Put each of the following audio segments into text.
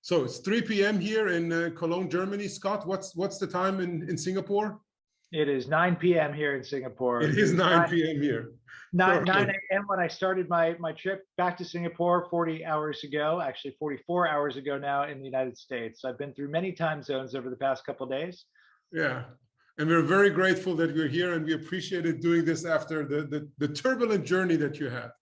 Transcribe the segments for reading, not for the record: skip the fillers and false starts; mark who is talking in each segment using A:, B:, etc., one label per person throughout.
A: So it's 3 p.m. here in Cologne, Germany. Scott, what's the time in Singapore?
B: It is 9 p.m. here in Singapore.
A: It is 9 p.m. here.
B: 9 a.m. when I started my trip back to Singapore 40 hours ago, actually 44 hours ago now in the United States. So I've been through many time zones over the past couple of days.
A: Yeah. And we're very grateful that you're here, and we appreciated doing this after the turbulent journey that you had.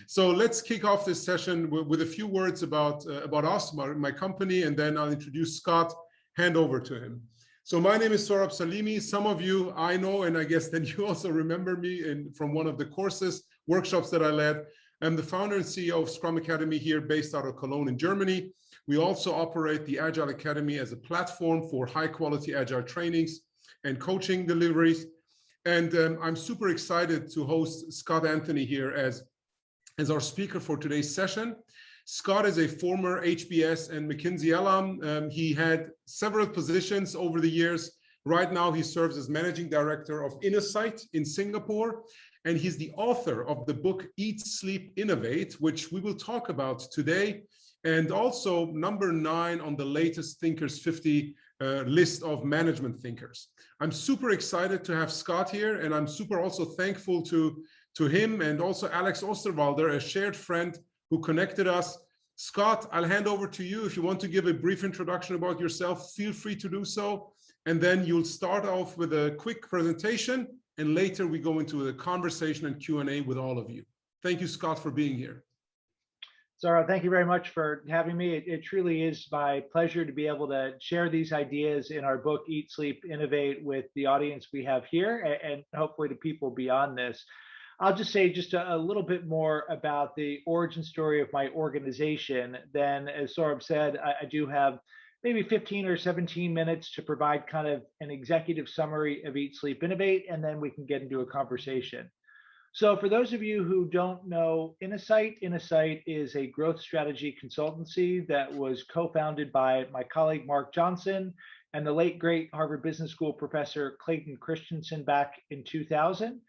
A: So let's kick off this session with a few words about us, my company, and then I'll introduce Scott, hand over to him. So my name is Sohrab Salimi. Some of you I know, and I guess then you also remember me from one of the courses, workshops that I led. I'm the founder and CEO of Scrum Academy here, based out of Cologne in Germany. We also operate the Agile Academy as a platform for high quality Agile trainings and coaching deliveries. And I'm super excited to host Scott Anthony here as our speaker for today's session. Scott is a former HBS and McKinsey alum. He had several positions over the years. Right now, he serves as managing director of Innosight in Singapore, and he's the author of the book Eat, Sleep, Innovate, which we will talk about today, and also number 9 on the latest Thinkers 50 list of management thinkers. I'm super excited to have Scott here, and I'm super also thankful to him and also Alex Osterwalder, a shared friend who connected us. Scott, I'll hand over to you. If you want to give a brief introduction about yourself, feel free to do so. And then you'll start off with a quick presentation, and later we go into a conversation and Q&A with all of you. Thank you, Scott, for being here.
B: Sarah, thank you very much for having me. It truly is my pleasure to be able to share these ideas in our book, Eat, Sleep, Innovate, with the audience we have here, and hopefully to people beyond this. I'll just say just a little bit more about the origin story of my organization. Then, as Sohrab said, I do have maybe 15 or 17 minutes to provide kind of an executive summary of Eat, Sleep, Innovate, and then we can get into a conversation. So for those of you who don't know Innosight, Innosight is a growth strategy consultancy that was co-founded by my colleague, Mark Johnson, and the late, great Harvard Business School professor, Clayton Christensen, back in 2000.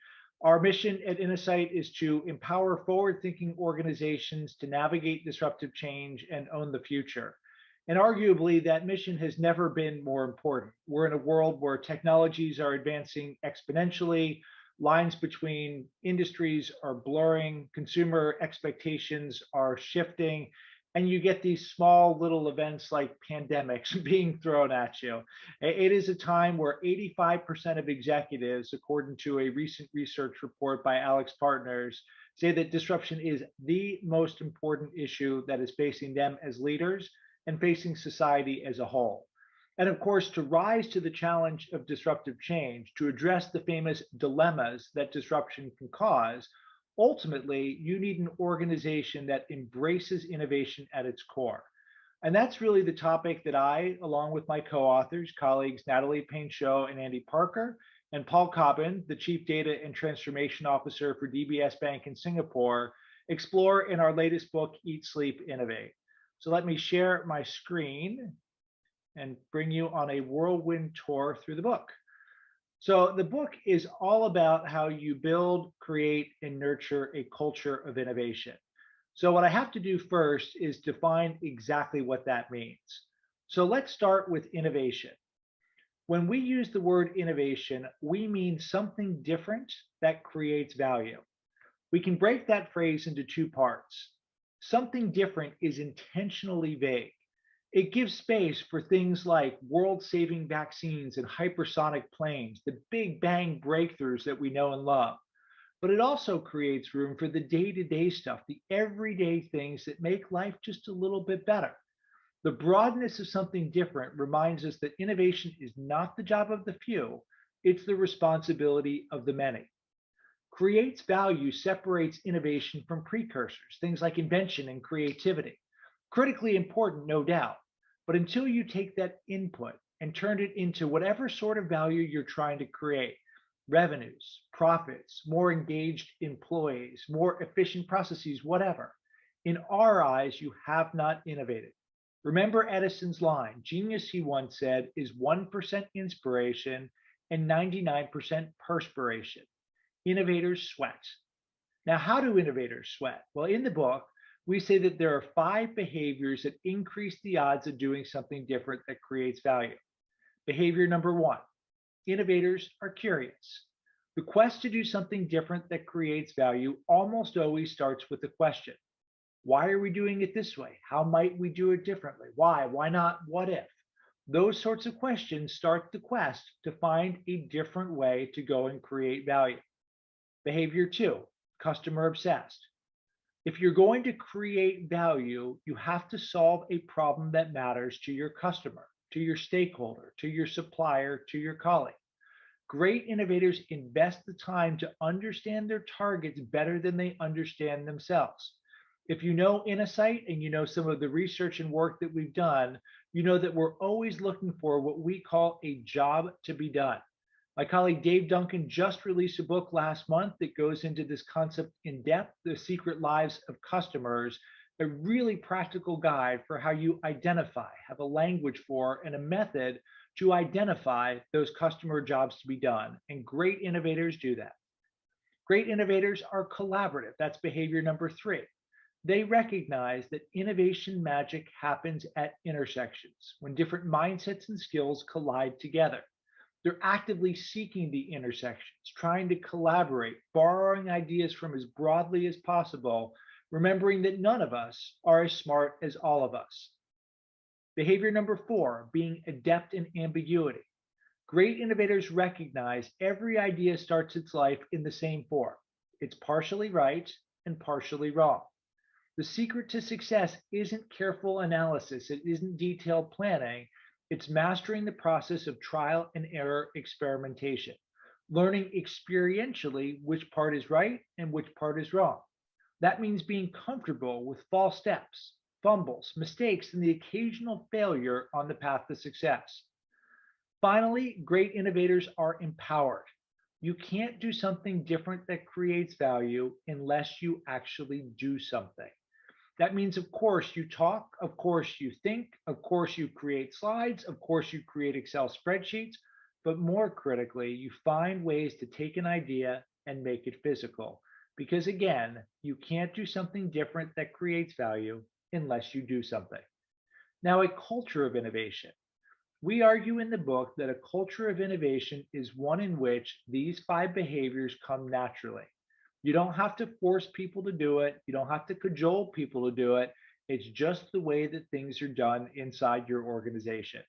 B: Our mission at Innosight is to empower forward-thinking organizations to navigate disruptive change and own the future. And arguably, that mission has never been more important. We're in a world where technologies are advancing exponentially, lines between industries are blurring, consumer expectations are shifting, and you get these small little events like pandemics being thrown at you. It is a time where 85% of executives, according to a recent research report by AlixPartners, say that disruption is the most important issue that is facing them as leaders and facing society as a whole. And of course, to rise to the challenge of disruptive change, to address the famous dilemmas that disruption can cause, ultimately, you need an organization that embraces innovation at its core. And that's really the topic that I, along with my co-authors, colleagues Natalie Payne-Shaw and Andy Parker, and Paul Cobbin, the Chief Data and Transformation Officer for DBS Bank in Singapore, explore in our latest book, Eat, Sleep, Innovate. So let me share my screen and bring you on a whirlwind tour through the book. So the book is all about how you build, create, and nurture a culture of innovation. So what I have to do first is define exactly what that means. So let's start with innovation. When we use the word innovation, we mean something different that creates value. We can break that phrase into 2 parts. Something different is intentionally vague. It gives space for things like world-saving vaccines and hypersonic planes, the big bang breakthroughs that we know and love. But it also creates room for the day-to-day stuff, the everyday things that make life just a little bit better. The broadness of something different reminds us that innovation is not the job of the few, it's the responsibility of the many. Creates value separates innovation from precursors, things like invention and creativity. Critically important, no doubt, but until you take that input and turn it into whatever sort of value you're trying to create, revenues, profits, more engaged employees, more efficient processes, whatever, in our eyes, you have not innovated. Remember Edison's line, genius, he once said, is 1% inspiration and 99% perspiration. Innovators sweat. Now, how do innovators sweat? Well, in the book, We say that there are 5 behaviors that increase the odds of doing something different that creates value. Behavior number 1, innovators are curious. The quest to do something different that creates value almost always starts with the question: why are we doing it this way? How might we do it differently? Why? Why not? What if? Those sorts of questions start the quest to find a different way to go and create value. Behavior 2, customer obsessed. If you're going to create value, you have to solve a problem that matters to your customer, to your stakeholder, to your supplier, to your colleague. Great innovators invest the time to understand their targets better than they understand themselves. If you know Innosight and you know some of the research and work that we've done, you know that we're always looking for what we call a job to be done. My colleague Dave Duncan just released a book last month that goes into this concept in depth, The Secret Lives of Customers, a really practical guide for how you identify, have a language for, and a method to identify those customer jobs to be done. And great innovators do that. Great innovators are collaborative. That's behavior number 3. They recognize that innovation magic happens at intersections when different mindsets and skills collide together. They're actively seeking the intersections, trying to collaborate, borrowing ideas from as broadly as possible, remembering that none of us are as smart as all of us. Behavior number 4, being adept in ambiguity. Great innovators recognize every idea starts its life in the same form. It's partially right and partially wrong. The secret to success isn't careful analysis. It isn't detailed planning. It's mastering the process of trial and error experimentation, learning experientially which part is right and which part is wrong. That means being comfortable with false steps, fumbles, mistakes, and the occasional failure on the path to success. Finally, great innovators are empowered. You can't do something different that creates value unless you actually do something. That means, of course, you talk, of course, you think, of course, you create slides, of course, you create Excel spreadsheets, but more critically, you find ways to take an idea and make it physical. Because again, you can't do something different that creates value unless you do something. Now, a culture of innovation. We argue in the book that a culture of innovation is one in which these 5 behaviors come naturally. You don't have to force people to do it. You don't have to cajole people to do it. It's just the way that things are done inside your organization.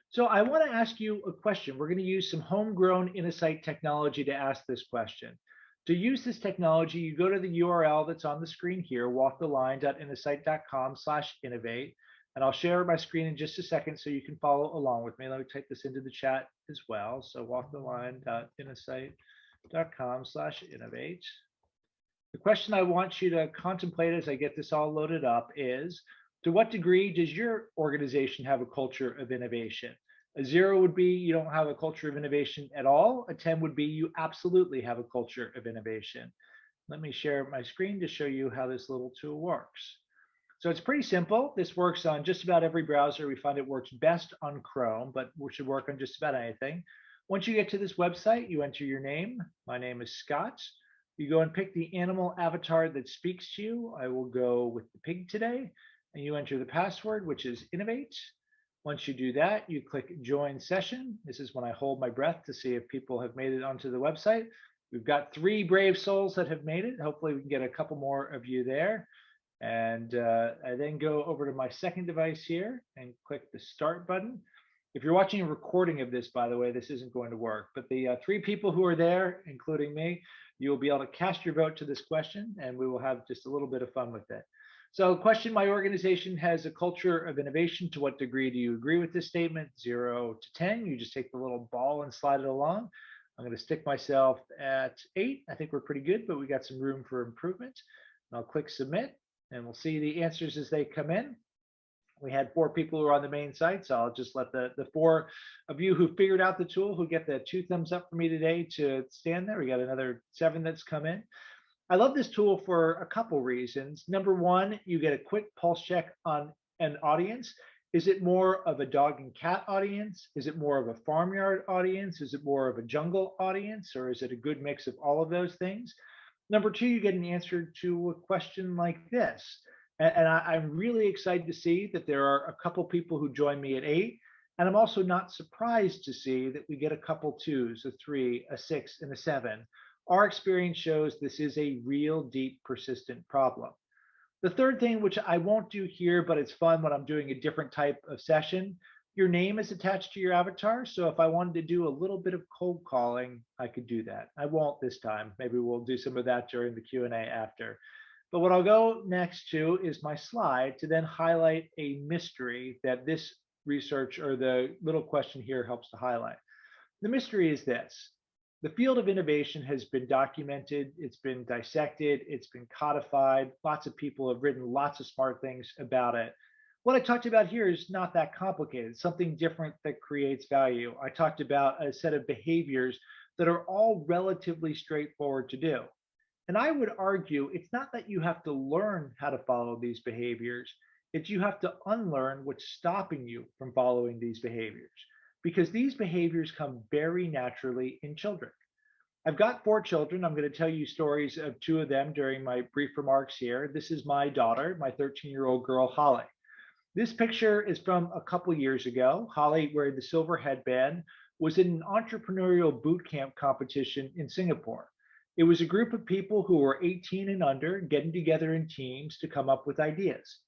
B: So I want to ask you a question. We're going to use some homegrown Innosight technology to ask this question. To use this technology, you go to the URL that's on the screen here, walktheline.innosight.com/innovate. And I'll share my screen in just a second so you can follow along with me. Let me type this into the chat as well. So walktheline.innosight.com/innovate. The question I want you to contemplate as I get this all loaded up is, to what degree does your organization have a culture of innovation? A 0 would be you don't have a culture of innovation at all. A 10 would be you absolutely have a culture of innovation. Let me share my screen to show you how this little tool works. So it's pretty simple. This works on just about every browser. We find it works best on Chrome, but it should work on just about anything. Once you get to this website, you enter your name. My name is Scott. You go and pick the animal avatar that speaks to you. I will go with the pig today. And you enter the password, which is Innovate. Once you do that, you click Join Session. This is when I hold my breath to see if people have made it onto the website. We've got 3 brave souls that have made it. Hopefully we can get a couple more of you there. And I then go over to my second device here and click the Start button. If you're watching a recording of this, by the way, this isn't going to work. But the 3 people who are there, including me, you will be able to cast your vote to this question, and we will have just a little bit of fun with it. So question, my organization has a culture of innovation. To what degree do you agree with this statement? 0 to 10. You just take the little ball and slide it along. I'm going to stick myself at 8. I think we're pretty good, but we got some room for improvement. I'll click Submit. And we'll see the answers as they come in. We had 4 people who are on the main site, so I'll just let the 4 of you who figured out the tool, who get the 2 thumbs up for me today, to stand there. We got another 7 that's come in. I love this tool for a couple reasons. Number 1, you get a quick pulse check on an audience. Is it more of a dog and cat audience? Is it more of a farmyard audience? Is it more of a jungle audience? Or is it a good mix of all of those things? Number two, you get an answer to a question like this. I'm really excited to see that there are a couple people who join me at 8. And I'm also not surprised to see that we get a couple twos, a 3, a 6, and a 7. Our experience shows this is a real deep, persistent problem. The third thing, which I won't do here, but it's fun when I'm doing a different type of session, your name is attached to your avatar. So if I wanted to do a little bit of cold calling, I could do that. I won't this time. Maybe we'll do some of that during the Q&A after. But what I'll go next to is my slide to then highlight a mystery that this research or the little question here helps to highlight. The mystery is this. The field of innovation has been documented, it's been dissected, it's been codified. Lots of people have written lots of smart things about it. What I talked about here is not that complicated, something different that creates value. I talked about a set of behaviors that are all relatively straightforward to do. And I would argue it's not that you have to learn how to follow these behaviors, it's you have to unlearn what's stopping you from following these behaviors, because these behaviors come very naturally in children. I've got 4 children. I'm going to tell you stories of 2 of them during my brief remarks here. This is my daughter, my 13-year-old girl, Holly. This picture is from a couple years ago. Holly, wearing the silver headband, was in an entrepreneurial boot camp competition in Singapore. It was a group of people who were 18 and under getting together in teams to come up with ideas.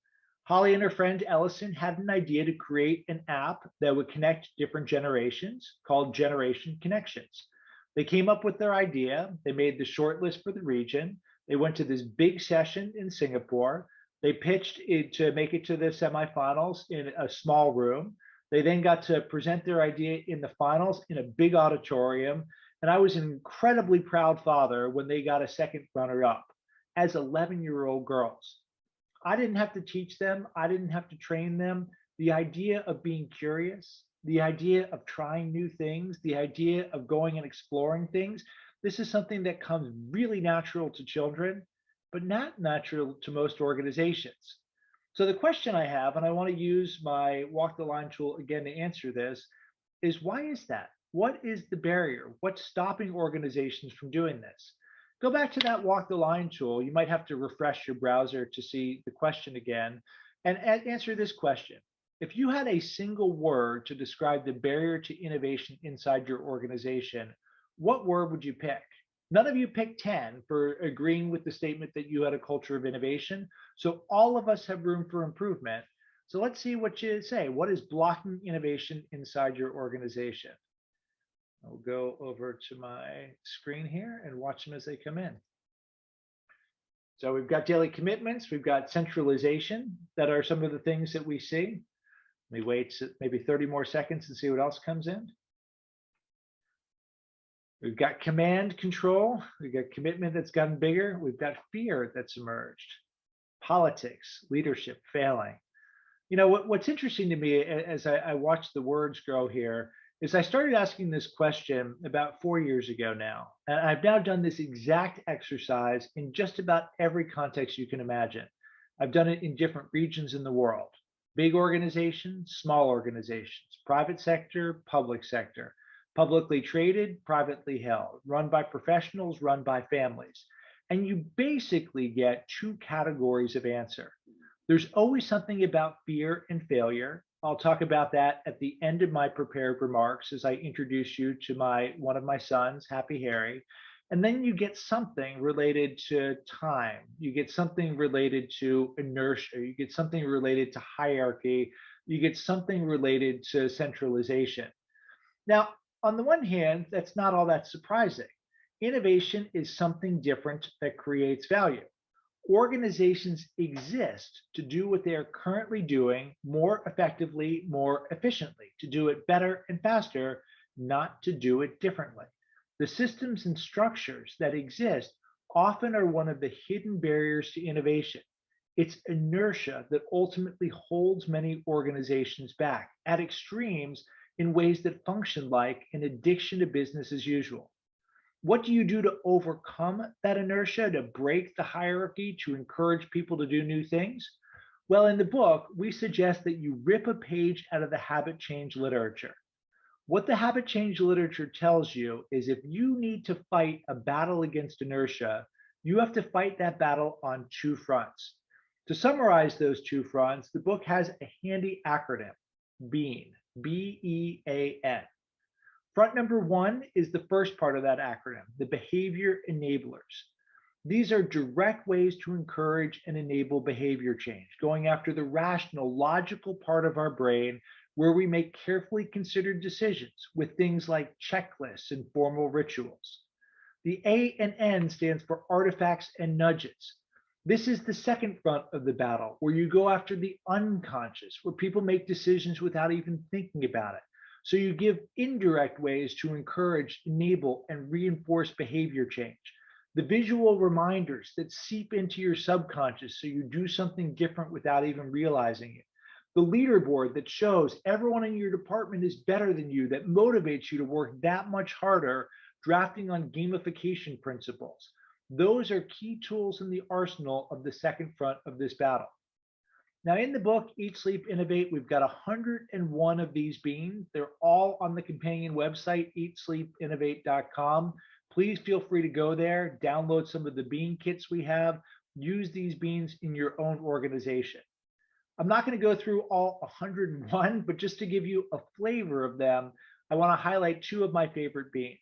B: Holly and her friend Ellison had an idea to create an app that would connect different generations called Generation Connections. They came up with their idea. They made the shortlist for the region. They went to this big session in Singapore. They pitched it to make it to the semifinals in a small room. They then got to present their idea in the finals in a big auditorium. And I was an incredibly proud father when they got a second runner-up as 11-year-old girls. I didn't have to teach them. I didn't have to train them. The idea of being curious, the idea of trying new things, the idea of going and exploring things, this is something that comes really natural to children, but not natural to most organizations. So the question I have, and I want to use my walk the line tool again to answer this, is why is that? What is the barrier? What's stopping organizations from doing this? Go back to that walk the line tool. You might have to refresh your browser to see the question again and answer this question. If you had a single word to describe the barrier to innovation inside your organization, what word would you pick? None of you picked 10 for agreeing with the statement that you had a culture of innovation. So all of us have room for improvement. So let's see what you say. What is blocking innovation inside your organization? I'll go over to my screen here and watch them as they come in. So we've got daily commitments, we've got centralization. That are some of the things that we see. Let me wait maybe 30 more seconds and see what else comes in. We've got command control. We've got commitment that's gotten bigger. We've got fear that's emerged. Politics, leadership failing. You know, what's interesting to me as I watch the words grow here is I started asking this question about 4 years ago now. And I've now done this exact exercise in just about every context you can imagine. I've done it in different regions in the world. Big organizations, small organizations, private sector, public sector, publicly traded, privately held, run by professionals, run by families. And you basically get 2 categories of answer. There's always something about fear and failure. I'll talk about that at the end of my prepared remarks as I introduce you to one of my sons, Happy Harry. And then you get something related to time. You get something related to inertia. You get something related to hierarchy. You get something related to centralization. Now, on the one hand, that's not all that surprising. Innovation is something different that creates value. Organizations exist to do what they are currently doing more effectively, more efficiently, to do it better and faster, not to do it differently. The systems and structures that exist often are one of the hidden barriers to innovation. It's inertia that ultimately holds many organizations back at extremes in ways that function like an addiction to business as usual. What do you do to overcome that inertia, to break the hierarchy, to encourage people to do new things? Well, in the book, we suggest that you rip a page out of the habit change literature. What the habit change literature tells you is if you need to fight a battle against inertia, You have to fight that battle on two fronts. To summarize those two fronts, the book has a handy acronym, BEAN, B-E-A-N. Front number one is the first part of that acronym, the behavior enablers. These are direct ways to encourage and enable behavior change, going after the rational, logical part of our brain where we make carefully considered decisions with things like checklists and formal rituals. The A and N stands for artifacts and nudges. This is the second front of the battle, where you go after the unconscious, where people make decisions without even thinking about it. So you give indirect ways to encourage, enable, and reinforce behavior change. The visual reminders that seep into your subconscious so you do something different without even realizing it. The leaderboard that shows everyone in your department is better than you, that motivates you to work that much harder, drafting on gamification principles. Those are key tools in the arsenal of the second front of this battle. Now, in the book, Eat, Sleep, Innovate, we've got 101 of these beans. They're all on the companion website, eatsleepinnovate.com. Please feel free to go there, download some of the bean kits we have, use these beans in your own organization. I'm not going to go through all 101, but just to give you a flavor of them, I want to highlight two of my favorite beans.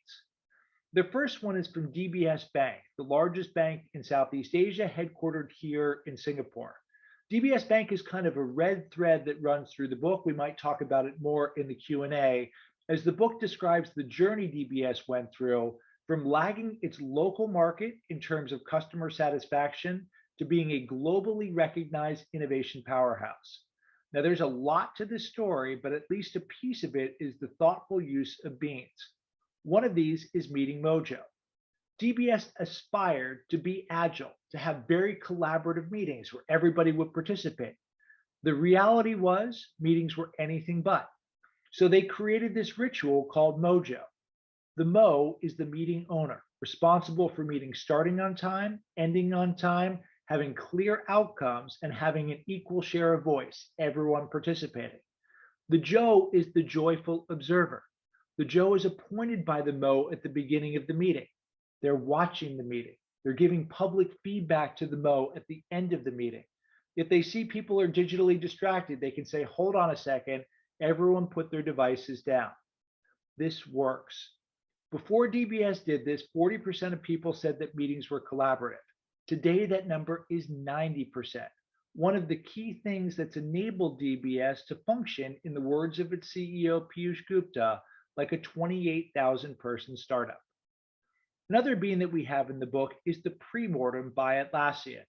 B: The first one is from DBS Bank, the largest bank in Southeast Asia, headquartered here in Singapore. DBS Bank is kind of a red thread that runs through the book. We might talk about it more in the Q&A, as the book describes the journey DBS went through from lagging its local market in terms of customer satisfaction to being a globally recognized innovation powerhouse. Now, there's a lot to this story, but at least a piece of it is the thoughtful use of beans. One of these is Meeting Mojo. DBS aspired to be agile, to have very collaborative meetings where everybody would participate. The reality was meetings were anything but. So they created this ritual called Mojo. The Mo is the meeting owner, responsible for meetings starting on time, ending on time, having clear outcomes, and having an equal share of voice, everyone participating. The Joe is the joyful observer. The Joe is appointed by the Mo at the beginning of the meeting. They're watching the meeting. They're giving public feedback to the Mo at the end of the meeting. If they see people are digitally distracted, they can say, hold on a second, everyone put their devices down. This works. Before DBS did this, 40% of people said that meetings were collaborative. Today, that number is 90%. One of the key things that's enabled DBS to function, in the words of its CEO, Piyush Gupta, like a 28,000 person startup. Another bean that we have in the book is the pre-mortem by Atlassian.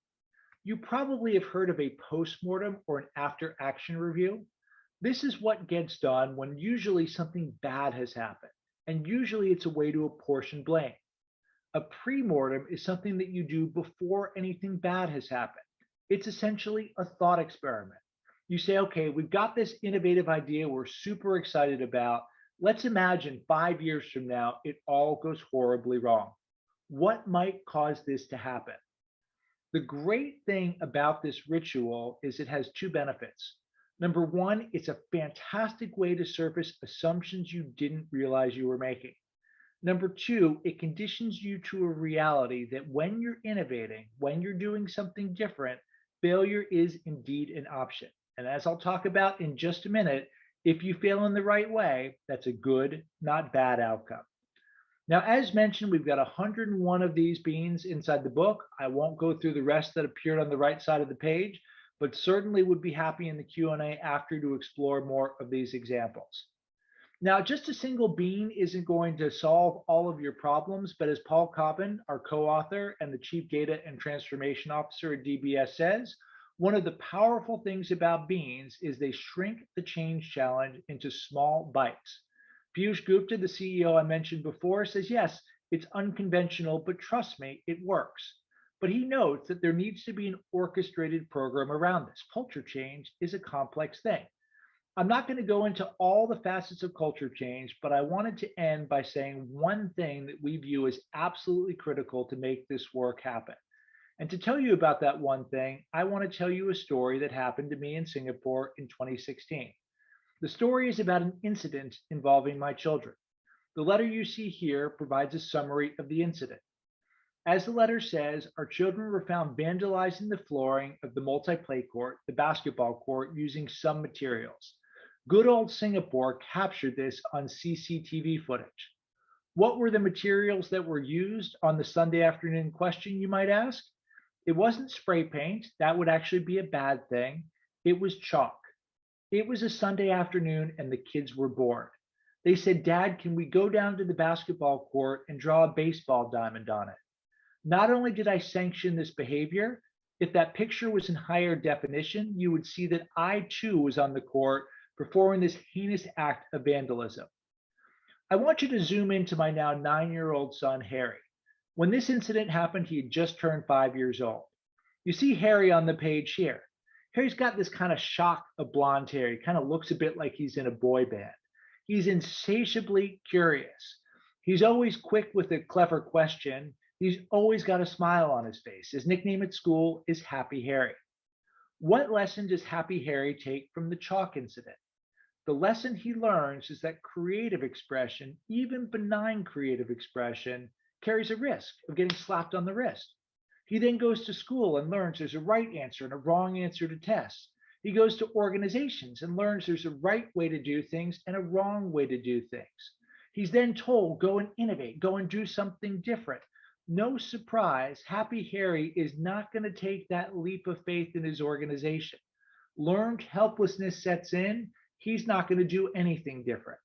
B: You probably have heard of a post-mortem or an after-action review. This is what gets done when usually something bad has happened, and usually it's a way to apportion blame. A pre-mortem is something that you do before anything bad has happened. It's essentially a thought experiment. You say, okay, we've got this innovative idea we're super excited about. Let's imagine 5 years from now, it all goes horribly wrong. What might cause this to happen? The great thing about this ritual is it has two benefits. Number one, it's a fantastic way to surface assumptions you didn't realize you were making. Number two, it conditions you to a reality that when you're innovating, when you're doing something different, failure is indeed an option. And as I'll talk about in just a minute, if you fail in the right way, that's a good, not bad outcome. Now, as mentioned, we've got 101 of these beans inside the book. I won't go through the rest that appeared on the right side of the page, but certainly would be happy in the Q&A after to explore more of these examples. Now, just a single bean isn't going to solve all of your problems, but as Paul Cobbin, our co-author and the Chief Data and Transformation Officer at DBS says, one of the powerful things about beans is they shrink the change challenge into small bites. Piyush Gupta, the CEO I mentioned before, says, yes, it's unconventional, but trust me, it works. But he notes that there needs to be an orchestrated program around this. Culture change is a complex thing. I'm not going to go into all the facets of culture change, but I wanted to end by saying one thing that we view as absolutely critical to make this work happen. And to tell you about that one thing, I want to tell you a story that happened to me in Singapore in 2016. The story is about an incident involving my children. The letter you see here provides a summary of the incident. As the letter says, our children were found vandalizing the flooring of the multi-play court, the basketball court, using some materials. Good old Singapore captured this on CCTV footage. What were the materials that were used on the Sunday afternoon question, you might ask? It wasn't spray paint. That would actually be a bad thing. It was chalk. It was a Sunday afternoon and the kids were bored. They said, "Dad, can we go down to the basketball court and draw a baseball diamond on it?" Not only did I sanction this behavior, if that picture was in higher definition, you would see that I too was on the court performing this heinous act of vandalism. I want you to zoom into my now 9-year-old son, Harry. When this incident happened, he had just turned 5 years old. You see Harry on the page here. Harry's got this kind of shock of blonde hair. He kind of looks a bit like he's in a boy band. He's insatiably curious. He's always quick with a clever question. He's always got a smile on his face. His nickname at school is Happy Harry. What lesson does Happy Harry take from the chalk incident? The lesson he learns is that creative expression, even benign creative expression, carries a risk of getting slapped on the wrist. He then goes to school and learns there's a right answer and a wrong answer to tests. He goes to organizations and learns there's a right way to do things and a wrong way to do things. He's then told, go and innovate, go and do something different. No surprise, Happy Harry is not going to take that leap of faith in his organization. Learned helplessness sets in. He's not going to do anything different.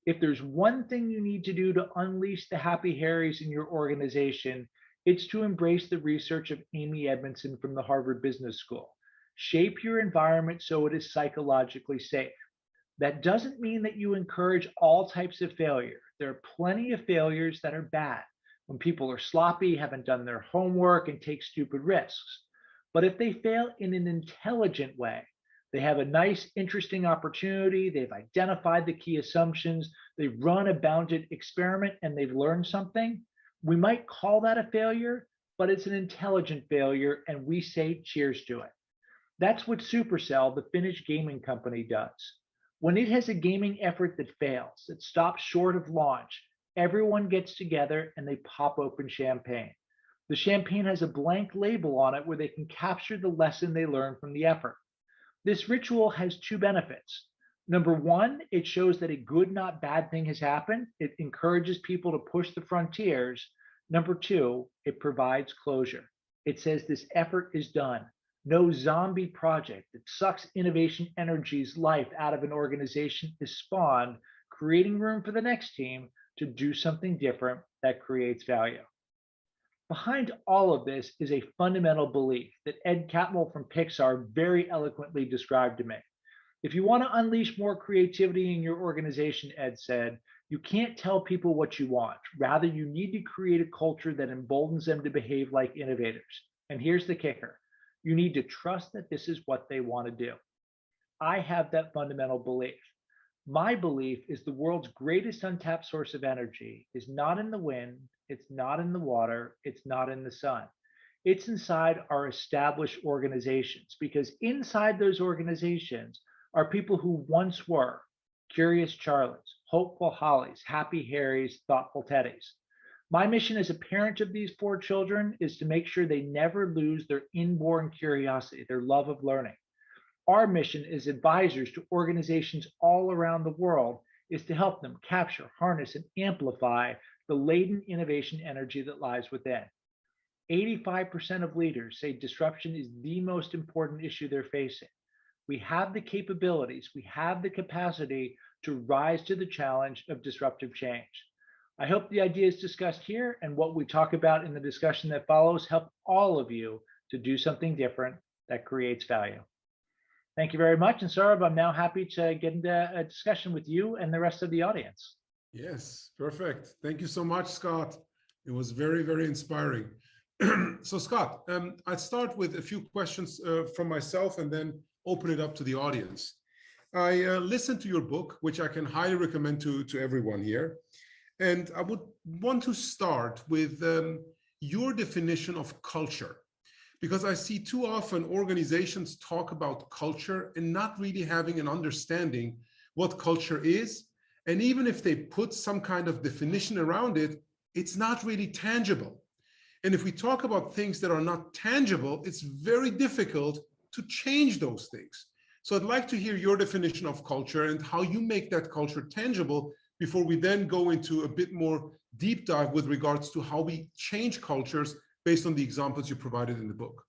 B: If there's one thing you need to do to unleash the Happy Harrys in your organization, it's to embrace the research of Amy Edmondson from the Harvard Business School. Shape your environment so it is psychologically safe. That doesn't mean that you encourage all types of failure. There are plenty of failures that are bad, when people are sloppy, haven't done their homework, and take stupid risks. But if they fail in an intelligent way, they have a nice, interesting opportunity, they've identified the key assumptions, they've run a bounded experiment, and they've learned something, we might call that a failure, but it's an intelligent failure, and we say cheers to it. That's what Supercell, the Finnish gaming company, does. When it has a gaming effort that fails, that stops short of launch, everyone gets together and they pop open champagne. The champagne has a blank label on it where they can capture the lesson they learned from the effort. This ritual has two benefits. Number one, it shows that a good, not bad thing has happened. It encourages people to push the frontiers. Number two, it provides closure. It says this effort is done. No zombie project that sucks innovation energy's life out of an organization is spawned, creating room for the next team to do something different that creates value. Behind all of this is a fundamental belief that Ed Catmull from Pixar very eloquently described to me. If you want to unleash more creativity in your organization, Ed said, you can't tell people what you want. Rather, you need to create a culture that emboldens them to behave like innovators. And here's the kicker. You need to trust that this is what they want to do. I have that fundamental belief. My belief is the world's greatest untapped source of energy is not in the wind, it's not in the water, it's not in the sun. It's inside our established organizations, because inside those organizations are people who once were curious Charlies, hopeful Hollies, happy Harrys, thoughtful Teddies. My mission as a parent of these 4 children is to make sure they never lose their inborn curiosity, their love of learning. Our mission as advisors to organizations all around the world is to help them capture, harness, and amplify the latent innovation energy that lies within. 85% of leaders say disruption is the most important issue they're facing. We have the capabilities, we have the capacity to rise to the challenge of disruptive change. I hope the ideas discussed here and what we talk about in the discussion that follows help all of you to do something different that creates value. Thank you very much. And Sohrab, I'm now happy to get into a discussion with you and the rest of the audience.
A: Yes, perfect. Thank you so much, Scott. It was very, very inspiring. So Scott, I'd start with a few questions from myself and then open it up to the audience. I listened to your book, which I can highly recommend to everyone here. And I would want to start with your definition of culture, because I see too often organizations talk about culture and not really having an understanding what culture is. And even if they put some kind of definition around it, it's not really tangible. And if we talk about things that are not tangible, it's very difficult to change those things. So I'd like to hear your definition of culture and how you make that culture tangible before we then go into a bit more deep dive with regards to how we change cultures based on the examples you provided in the book.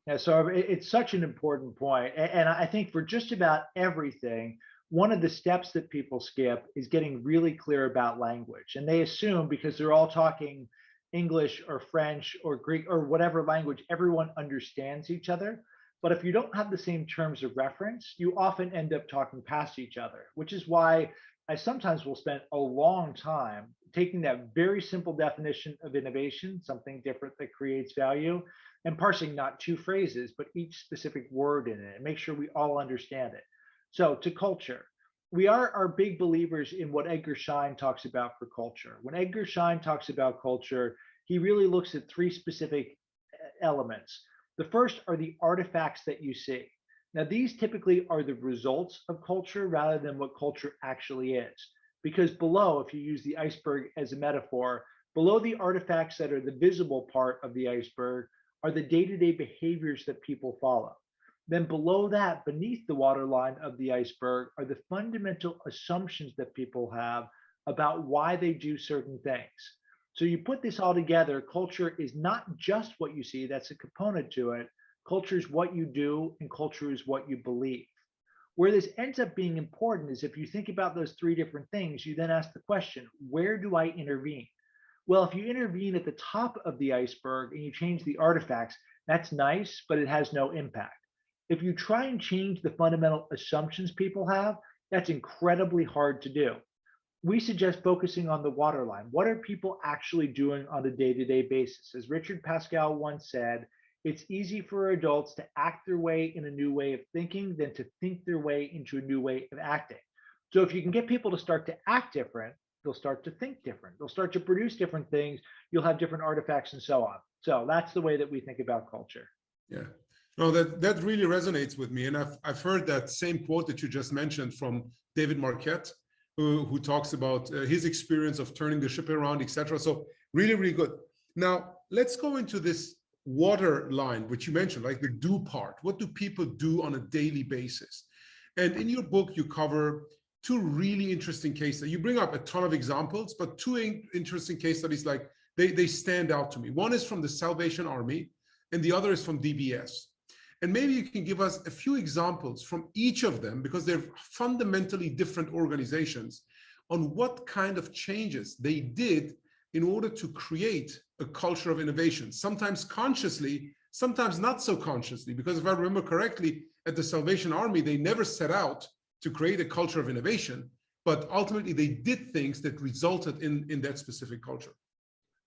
B: Yeah, so it's such an important point. And I think for just about everything, one of the steps that people skip is getting really clear about language. And they assume because they're all talking English or French or Greek or whatever language, everyone understands each other. But if you don't have the same terms of reference, you often end up talking past each other, which is why I sometimes will spend a long time taking that very simple definition of innovation, something different that creates value, and parsing not two phrases, but each specific word in it and make sure we all understand it. So to culture, we are big believers in what Edgar Schein talks about for culture. When Edgar Schein talks about culture, he really looks at three specific elements. The first are the artifacts that you see. Now, these typically are the results of culture rather than what culture actually is. Because below, if you use the iceberg as a metaphor, below the artifacts that are the visible part of the iceberg are the day-to-day behaviors that people follow. Then below that, beneath the waterline of the iceberg, are the fundamental assumptions that people have about why they do certain things. So you put this all together, culture is not just what you see, that's a component to it. Culture is what you do, and culture is what you believe. Where this ends up being important is if you think about those three different things, you then ask the question, where do I intervene? Well, if you intervene at the top of the iceberg and you change the artifacts, that's nice, but it has no impact. If you try and change the fundamental assumptions people have, that's incredibly hard to do. We suggest focusing on the waterline. What are people actually doing on a day-to-day basis? As Richard Pascal once said, it's easy for adults to act their way in a new way of thinking than to think their way into a new way of acting. So if you can get people to start to act different, they'll start to think different. They'll start to produce different things. You'll have different artifacts and so on. So that's the way that we think about culture.
A: Yeah. No, that really resonates with me. And I've heard that same quote that you just mentioned from David Marquette, who talks about his experience of turning the ship around, etc. So really, really good. Now, let's go into this water line, which you mentioned, like the do part. What do people do on a daily basis? And in your book, you cover two really interesting case studies. You bring up a ton of examples, but two interesting case studies, like they stand out to me. One is from the Salvation Army, and the other is from DBS. And maybe you can give us a few examples from each of them, because they're fundamentally different organizations, on what kind of changes they did in order to create a culture of innovation, sometimes consciously, sometimes not so consciously. Because if I remember correctly, at the Salvation Army, they never set out to create a culture of innovation, but ultimately they did things that resulted in that specific culture.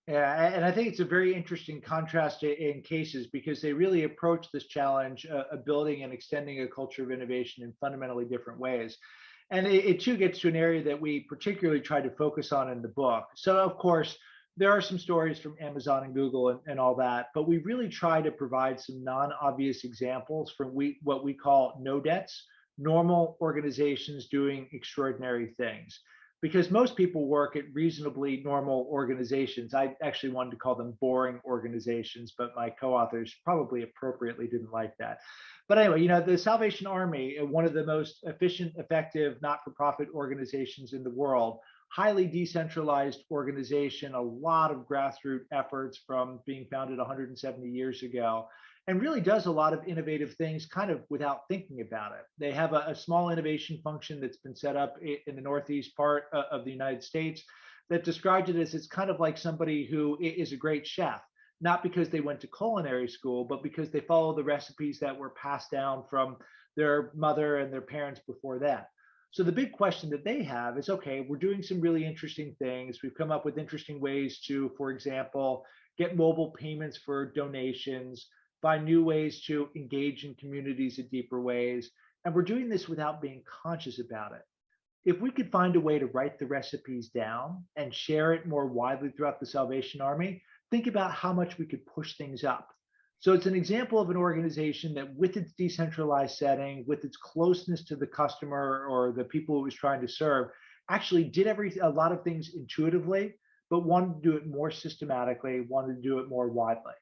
B: Yeah, and I think it's a very interesting contrast in cases because they really approach this challenge of building and extending a culture of innovation in fundamentally different ways. And it too gets to an area that we particularly try to focus on in the book. So of course, there are some stories from Amazon and Google and all that, but we really try to provide some non-obvious examples from what we call no-debts, normal organizations doing extraordinary things. Because most people work at reasonably normal organizations. I actually wanted to call them boring organizations, but my co-authors probably appropriately didn't like that. But anyway, the Salvation Army, one of the most efficient, effective, not-for-profit organizations in the world, highly decentralized organization, a lot of grassroots efforts from being founded 170 years ago, and really does a lot of innovative things kind of without thinking about it. They have a small innovation function that's been set up in the Northeast part of the United States that described it as it's kind of like somebody who is a great chef, not because they went to culinary school, but because they follow the recipes that were passed down from their mother and their parents before that. So the big question that they have is, okay, we're doing some really interesting things. We've come up with interesting ways to, for example, get mobile payments for donations, find new ways to engage in communities in deeper ways. And we're doing this without being conscious about it. If we could find a way to write the recipes down and share it more widely throughout the Salvation Army, think about how much we could push things up. So it's an example of an organization that with its decentralized setting, with its closeness to the customer or the people it was trying to serve, actually did a lot of things intuitively, but wanted to do it more systematically, wanted to do it more widely.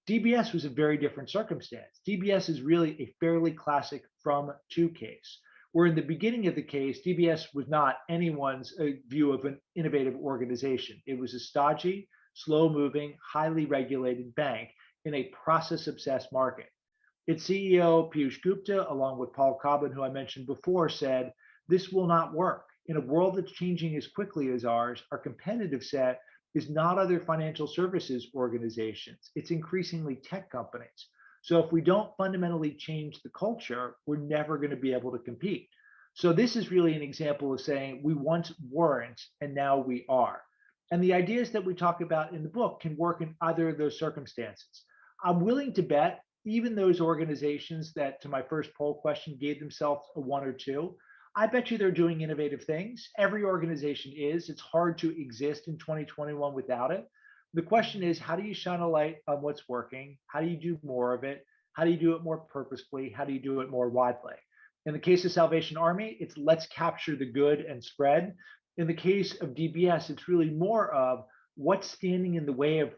B: DBS was a very different circumstance. DBS is really a fairly classic from to case, where in the beginning of the case, DBS was not anyone's view of an innovative organization. It was a stodgy, slow moving, highly regulated bank in a process obsessed market. Its CEO, Piyush Gupta, along with Paul Cobbin, who I mentioned before, said, this will not work. In a world that's changing as quickly as ours, our competitive set is not other financial services organizations. It's increasingly tech companies. So if we don't fundamentally change the culture, we're never going to be able to compete. So this is really an example of saying we once weren't and now we are. And the ideas that we talk about in the book can work in either of those circumstances. I'm willing to bet even those organizations that, to my first poll question, gave themselves a 1 or 2, I bet you they're doing innovative things. Every organization is. It's hard to exist in 2021 without it. The question is, how do you shine a light on what's working? How do you do more of it? How do you do it more purposefully? How do you do it more widely? In the case of Salvation Army, it's let's capture the good and spread. In the case of DBS, it's really more of what's standing in the way of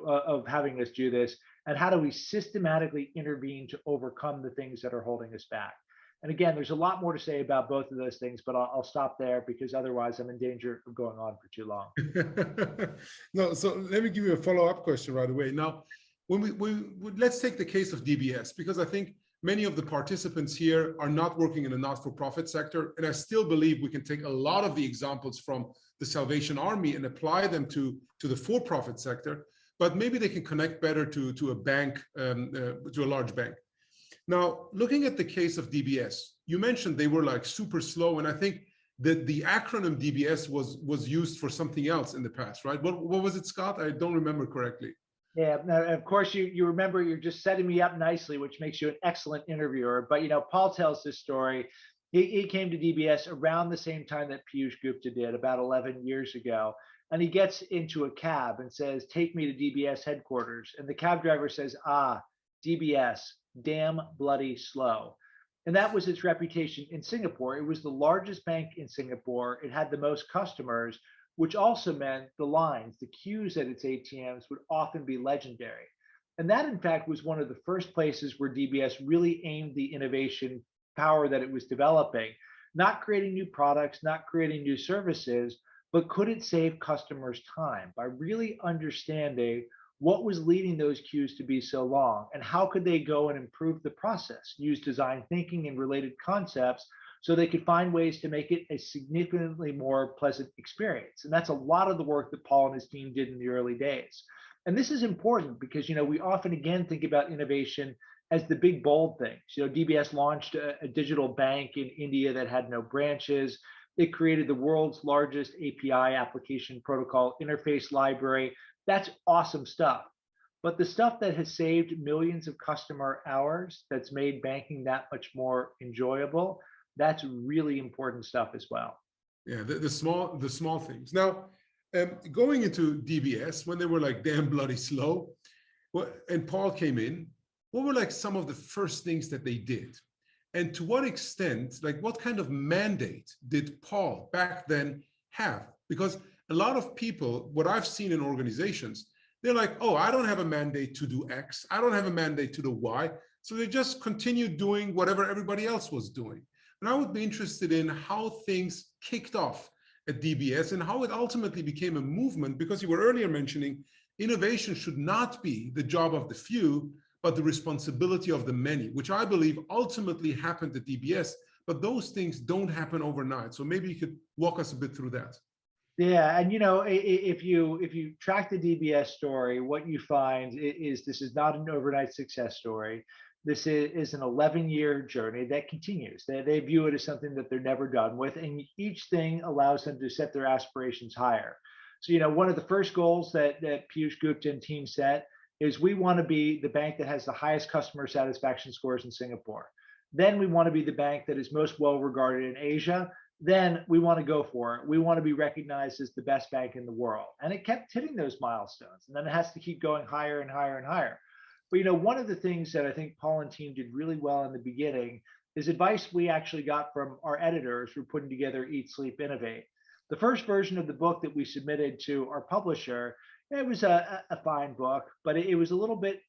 B: of having us do this, and how do we systematically intervene to overcome the things that are holding us back. And again, there's a lot more to say about both of those things, but I'll stop there because otherwise I'm in danger of going on for too long.
A: No, so let me give you a follow-up question right away. Now, let's take the case of DBS, because I think many of the participants here are not working in the not-for-profit sector, and I still believe we can take a lot of the examples from the Salvation Army and apply them to the for-profit sector, but maybe they can connect better to a bank, to a large bank. Now, looking at the case of DBS, you mentioned they were like super slow, and I think that the acronym DBS was used for something else in the past, right? What was it, Scott? I don't remember correctly.
B: Yeah, now, of course, you remember, you're just setting me up nicely, which makes you an excellent interviewer. But, Paul tells this story. He came to DBS around the same time that Piyush Gupta did, about 11 years ago. And he gets into a cab and says, take me to DBS headquarters. And the cab driver says, DBS, damn bloody slow. And that was its reputation in Singapore. It was the largest bank in Singapore. It had the most customers, which also meant the lines, the queues at its ATMs would often be legendary. And that, in fact, was one of the first places where DBS really aimed the innovation power that it was developing, not creating new products, not creating new services, but could it save customers time by really understanding what was leading those queues to be so long, and how could they go and improve the process, use design thinking and related concepts so they could find ways to make it a significantly more pleasant experience. And that's a lot of the work that Paul and his team did in the early days. And this is important because, we often again think about innovation as the big bold things. DBS launched a digital bank in India that had no branches. It created the world's largest API application protocol interface library. That's awesome stuff. But the stuff that has saved millions of customer hours, that's made banking that much more enjoyable, that's really important stuff as well.
A: Yeah, the small things. Now, going into DBS, when they were like damn bloody slow, and Paul came in, what were like some of the first things that they did? And to what extent, like what kind of mandate did Paul back then have? Because a lot of people, what I've seen in organizations, they're like, oh, I don't have a mandate to do X. I don't have a mandate to do Y. So they just continue doing whatever everybody else was doing. And I would be interested in how things kicked off at DBS and how it ultimately became a movement, because you were earlier mentioning innovation should not be the job of the few, but the responsibility of the many, which I believe ultimately happened at DBS, but those things don't happen overnight. So maybe you could walk us a bit through that.
B: Yeah, and if you track the DBS story, what you find is this is not an overnight success story. This is an 11-year journey that continues. They view it as something that they're never done with, and each thing allows them to set their aspirations higher. So, one of the first goals that Piyush Gupta and team set is we want to be the bank that has the highest customer satisfaction scores in Singapore. Then we want to be the bank that is most well regarded in Asia. Then we want to go for it. We want to be recognized as the best bank in the world. And it kept hitting those milestones. And then it has to keep going higher and higher and higher. But one of the things that I think Paul and team did really well in the beginning is advice we actually got from our editors who were putting together Eat, Sleep, Innovate. The first version of the book that we submitted to our publisher, it was a fine book, but it was a little bit,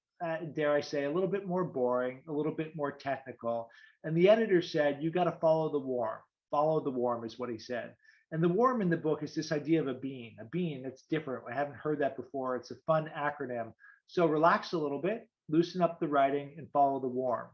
B: dare I say, a little bit more boring, a little bit more technical. And the editor said, you got to follow the worm. Follow the worm is what he said. And the worm in the book is this idea of a bean that's different. I haven't heard that before. It's a fun acronym. So relax a little bit, loosen up the writing, and follow the worm.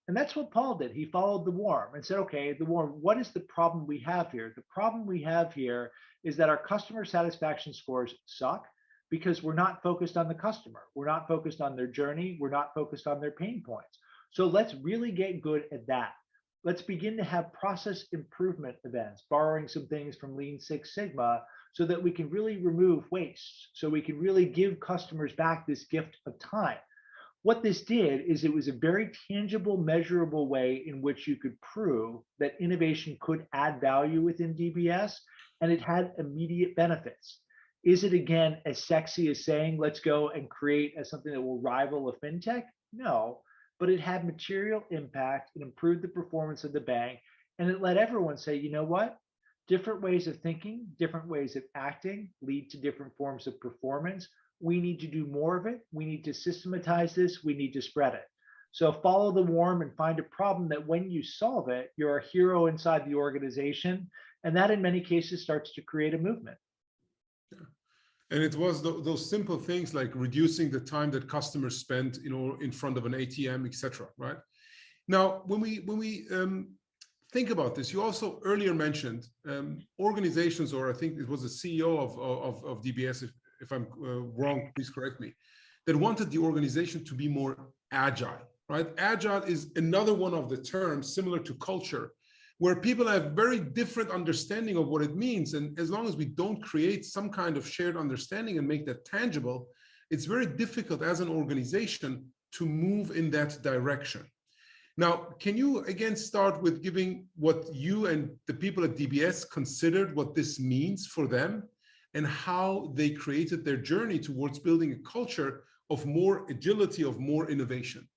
B: And that's what Paul did. He followed the worm and said, okay, the worm, what is the problem we have here? The problem we have here is that our customer satisfaction scores suck because we're not focused on the customer. We're not focused on their journey. We're not focused on their pain points. So let's really get good at that. Let's begin to have process improvement events, borrowing some things from Lean Six Sigma so that we can really remove waste, so we can really give customers back this gift of time. What this did is it was a very tangible, measurable way in which you could prove that innovation could add value within DBS, and it had immediate benefits. Is it, again, as sexy as saying, let's go and create something that will rival a fintech? No, but it had material impact. It improved the performance of the bank, and it let everyone say, you know what? Different ways of thinking, different ways of acting lead to different forms of performance. We need to do more of it. We need to systematize this. We need to spread it. So follow the worm and find a problem that when you solve it, you're a hero inside the organization. And that in many cases starts to create a movement.
A: Yeah. And it was those simple things like reducing the time that customers spend, in front of an ATM, etc. Right? Now, when we think about this, you also earlier mentioned organizations, or I think it was the CEO of DBS, if I'm wrong, please correct me, that wanted the organization to be more agile, right? Agile is another one of the terms similar to culture, where people have very different understanding of what it means. And as long as we don't create some kind of shared understanding and make that tangible, it's very difficult as an organization to move in that direction. Now, can you again start with giving what you and the people at DBS considered what this means for them, and how they created their journey towards building a culture of more agility, of more innovation?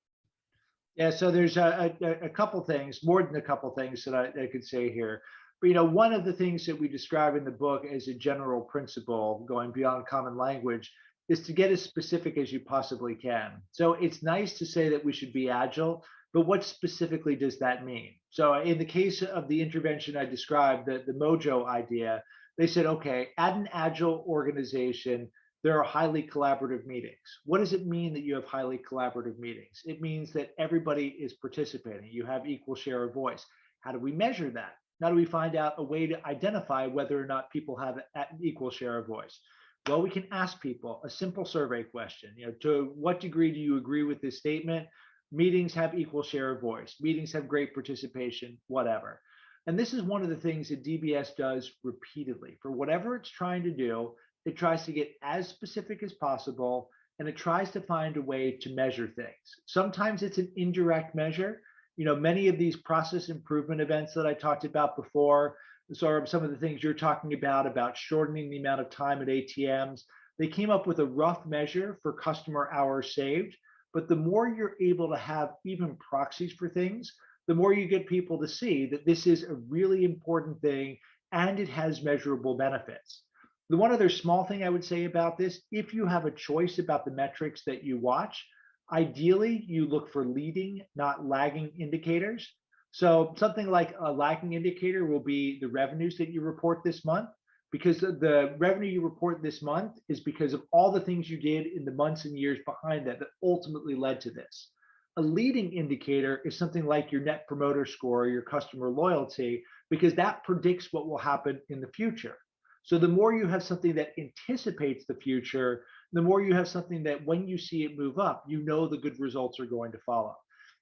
B: Yeah, so there's a couple things, more than a couple things that I could say here. But one of the things that we describe in the book as a general principle, going beyond common language, is to get as specific as you possibly can. So it's nice to say that we should be agile, but what specifically does that mean? So in the case of the intervention I described, the Mojo idea, they said, okay, at an agile organization, there are highly collaborative meetings. What does it mean that you have highly collaborative meetings? It means that everybody is participating. You have equal share of voice. How do we measure that? How do we find out a way to identify whether or not people have an equal share of voice? Well, we can ask people a simple survey question. To what degree do you agree with this statement? Meetings have equal share of voice. Meetings have great participation, whatever. And this is one of the things that DBS does repeatedly. For whatever it's trying to do, it tries to get as specific as possible, and it tries to find a way to measure things. Sometimes it's an indirect measure. Many of these process improvement events that I talked about before, some of the things you're talking about shortening the amount of time at ATMs, they came up with a rough measure for customer hours saved. But the more you're able to have even proxies for things, the more you get people to see that this is a really important thing and it has measurable benefits. The one other small thing I would say about this, if you have a choice about the metrics that you watch, ideally you look for leading, not lagging indicators. So something like a lagging indicator will be the revenues that you report this month, because the revenue you report this month is because of all the things you did in the months and years behind that ultimately led to this. A leading indicator is something like your net promoter score or your customer loyalty, because that predicts what will happen in the future. So the more you have something that anticipates the future, the more you have something that when you see it move up, the good results are going to follow.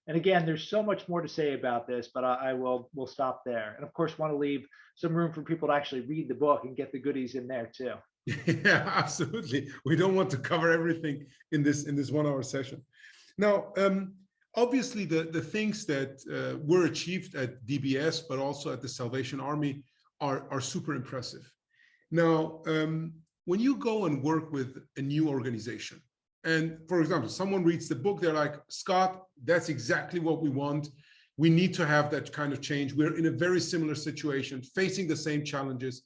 B: And again, there's so much more to say about this, but we'll stop there. And of course, want to leave some room for people to actually read the book and get the goodies in there too.
A: Yeah, absolutely. We don't want to cover everything in this 1 hour session. Now, obviously, the things that were achieved at DBS, but also at the Salvation Army, are super impressive. Now, when you go and work with a new organization, and for example, someone reads the book, they're like, Scott, that's exactly what we want. We need to have that kind of change. We're in a very similar situation, facing the same challenges.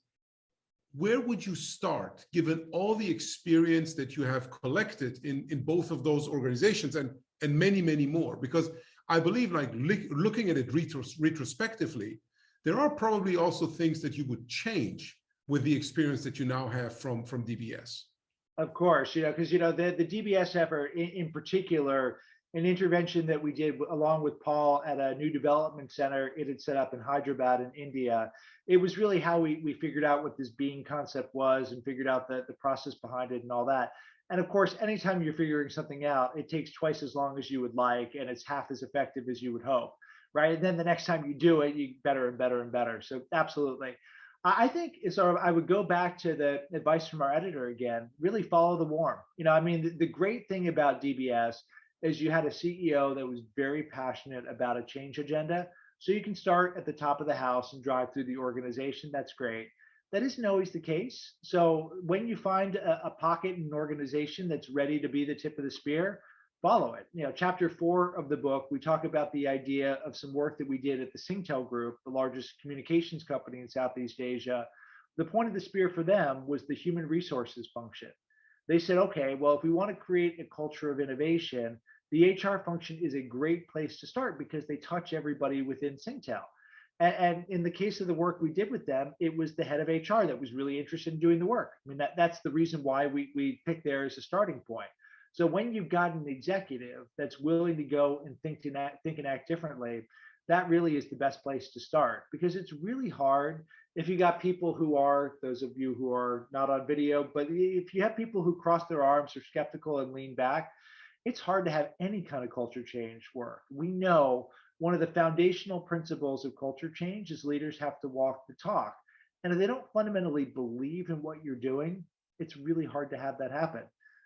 A: where would you start, given all the experience that you have collected in both of those organizations and many, many more? Because I believe, like, looking at it retrospectively, there are probably also things that you would change with the experience that you now have from DBS.
B: Of course, because the DBS effort in particular, an intervention that we did along with Paul at a new development center it had set up in Hyderabad in India. It was really how we figured out what this being concept was and figured out the process behind it and all that. And of course, anytime you're figuring something out, it takes twice as long as you would like, and it's half as effective as you would hope, right? And then the next time you do it, you better and better and better. So absolutely. I think I would go back to the advice from our editor again, really follow the warm. I mean, the great thing about DBS is you had a CEO that was very passionate about a change agenda. So you can start at the top of the house and drive through the organization. That's great. That isn't always the case. So when you find a pocket in an organization that's ready to be the tip of the spear, follow it. Chapter 4 of the book, we talk about the idea of some work that we did at the Singtel Group, the largest communications company in Southeast Asia. The point of the spear for them was the human resources function. They said, okay, well, if we want to create a culture of innovation, the HR function is a great place to start because they touch everybody within Singtel. And in the case of the work we did with them, it was the head of HR that was really interested in doing the work. I mean, that's the reason why we picked there as a starting point. So when you've got an executive that's willing to go and think and act differently, that really is the best place to start, because it's really hard if you got people who are, those of you who are not on video, but if you have people who cross their arms, are skeptical and lean back, it's hard to have any kind of culture change work. We know one of the foundational principles of culture change is leaders have to walk the talk. And if they don't fundamentally believe in what you're doing, it's really hard to have that happen.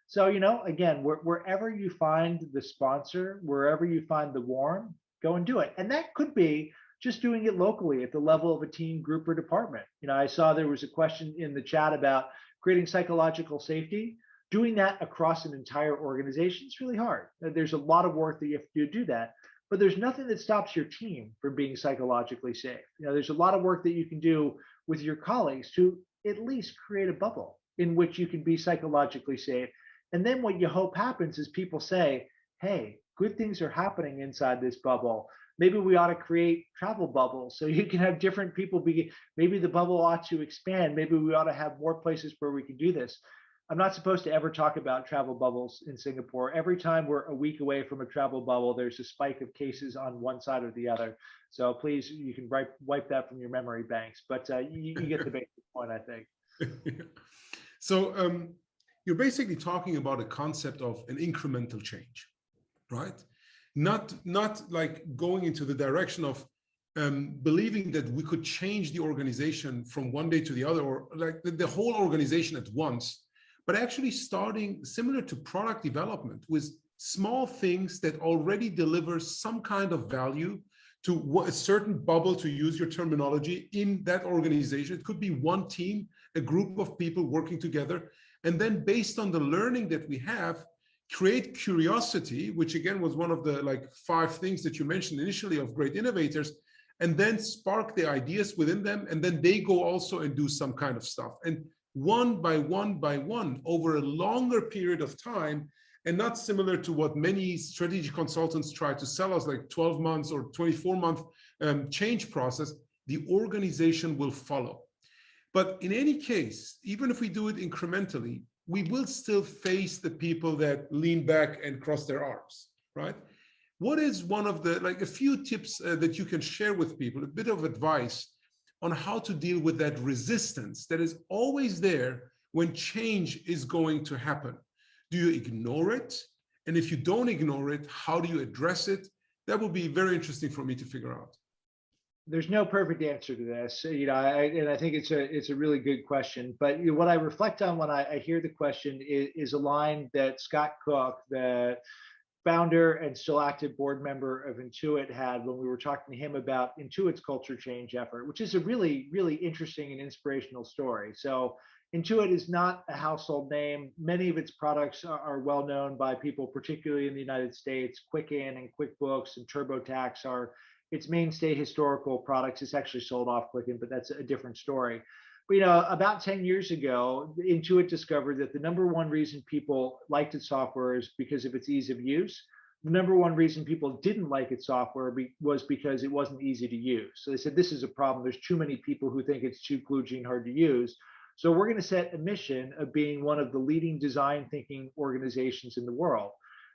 B: So, again, wherever you find the sponsor, wherever you find the warm, go and do it. And that could be just doing it locally at the level of a team, group, or department. I saw there was a question in the chat about creating psychological safety. Doing that across an entire organization is really hard. There's a lot of work that you have to do that, but there's nothing that stops your team from being psychologically safe. There's a lot of work that you can do with your colleagues to at least create a bubble in which you can be psychologically safe. And then what you hope happens is people say, hey, good things are happening inside this bubble. Maybe we ought to create travel bubbles so you can have different people maybe the bubble ought to expand. Maybe we ought to have more places where we can do this. I'm not supposed to ever talk about travel bubbles in Singapore. Every time we're a week away from a travel bubble, there's a spike of cases on one side or the other. So please, you can wipe that from your memory banks. But you get the basic point, I think.
A: So you're basically talking about a concept of an incremental change, right? Not like going into the direction of believing that we could change the organization from one day to the other, or like the whole organization at once, but actually starting similar to product development with small things that already deliver some kind of value to a certain bubble, to use your terminology, in that organization. It could be one team, a group of people working together. And then based on the learning that we have, create curiosity, which again was one of the 5 things that you mentioned initially of great innovators, and then spark the ideas within them. And then they go also and do some kind of stuff. And one by one, over a longer period of time, and not similar to what many strategy consultants try to sell us, like 12 months or 24-month change process, the organization will follow. But in any case, even if we do it incrementally, we will still face the people that lean back and cross their arms, right? What is one of the, a few tips that you can share with people, a bit of advice on how to deal with that resistance that is always there when change is going to happen? Do you ignore it? And if you don't ignore it, how do you address it? That would be very interesting for me to figure out.
B: There's no perfect answer to this, and I think it's a really good question. But what I reflect on when I hear the question is a line that Scott Cook, the founder and still active board member of Intuit, had when we were talking to him about Intuit's culture change effort, which is a really, really interesting and inspirational story. So Intuit is not a household name. Many of its products are well known by people, particularly in the United States. Quicken and QuickBooks and TurboTax are its mainstay historical products. It's actually sold off Quicken, but that's a different story. But, about 10 years ago, Intuit discovered that the number one reason people liked its software is because of its ease of use. The number one reason people didn't like its software was because it wasn't easy to use. So they said, this is a problem. There's too many people who think it's too kludgy and hard to use. So we're going to set a mission of being one of the leading design thinking organizations in the world.